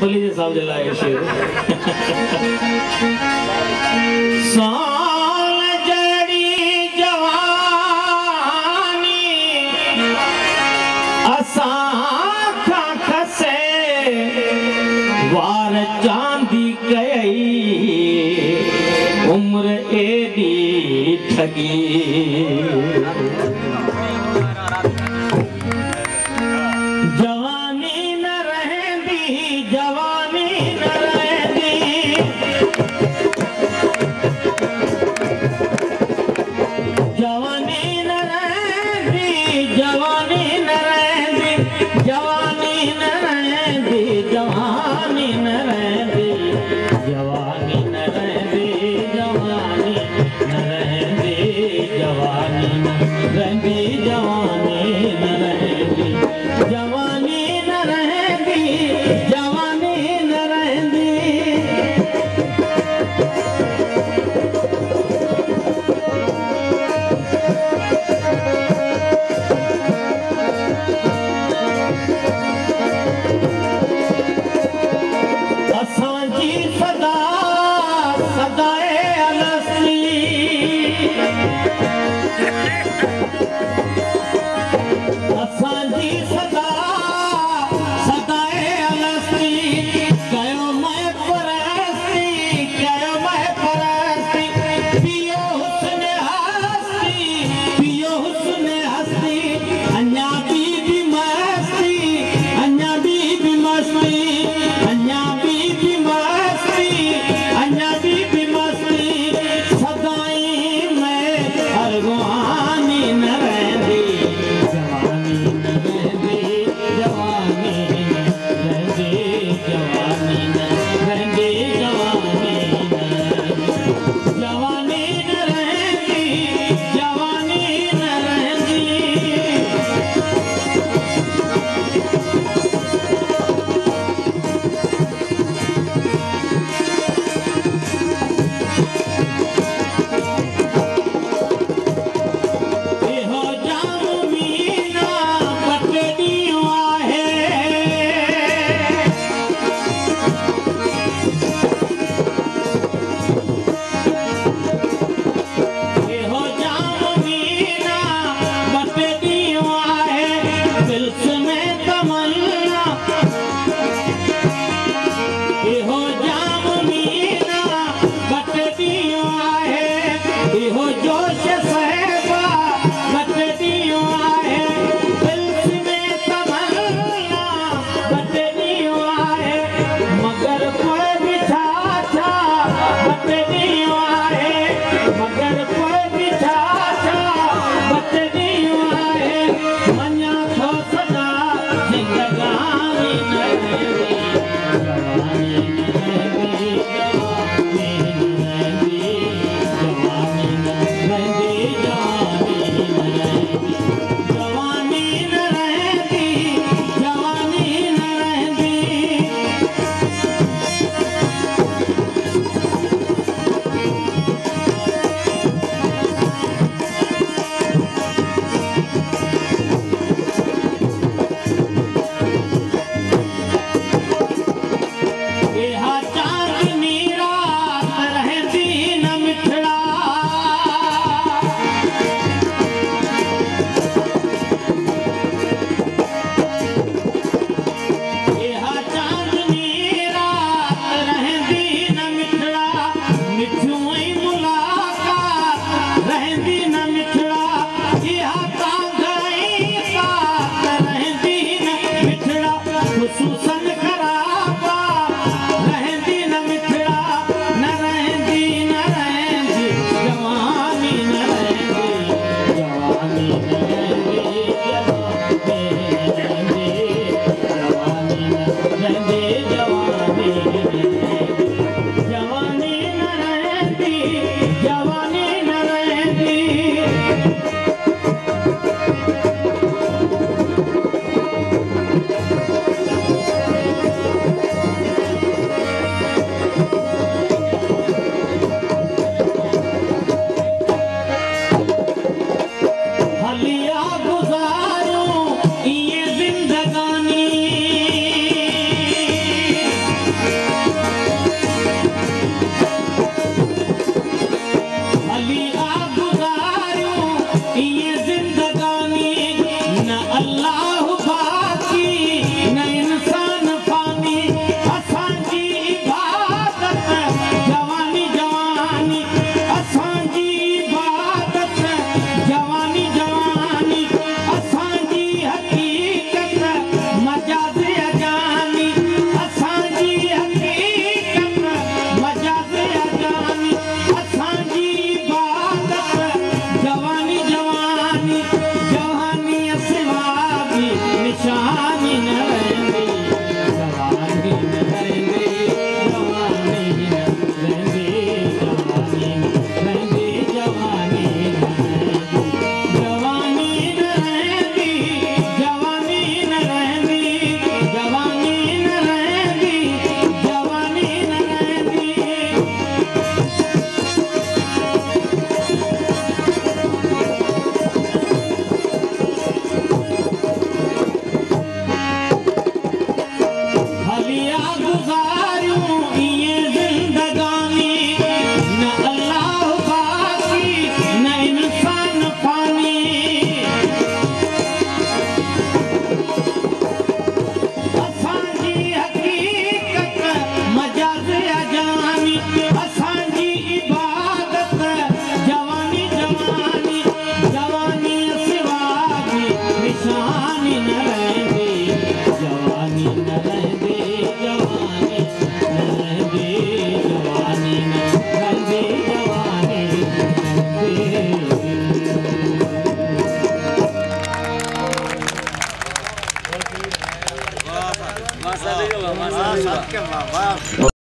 पली जे साहब जे लाइ शेर साल जड़ी जवानी असां खां खसे वार चांदी कई उम्र एडी ठगी जवानी न रहंदी जवानी न रहंदी जवानी न रहंदी जवानी न रहंदी जवानी न रहंदी जवानी न रहंदी जवानी न रहंदी जवानी न रहंदी जवानी न रहंदी जवानी न रहंदी जवानी न रहंदी जवानी न रहंदी असांजी सदा सदाए अलसी असांजी सदा सदाए अलसी कयो मैं परस्ती पियो हुस्न हस्ती अन्या भी मस्ती अन्या भी मस्ती अन्या भी मस्ती अन्या भी मस्ती सदाई मैं अरवानी न रहना जवानी न रहंदी जवानी न रहंदी जवानी न रहंदी जवानी न रहंदी जवानी न जवानी न रहंदी जवानी न रहंदी जवानी न रहंदी जवानी न रहंदी हलिया गुज़ारियूं इएं ज़िंदगानी न अल्लाह बाक़ी न इंसान फ़ानी असांजी हक़ीक़त मजाज़ अजानी असांजी इबादत जवानी जवानी जवानी सिवा जी निशानी न रहंदी जवानी न रहंदी जवानी न रहंदी जवानी न रहंदी जवानी न रहंदी Masa dulu, masa dulu.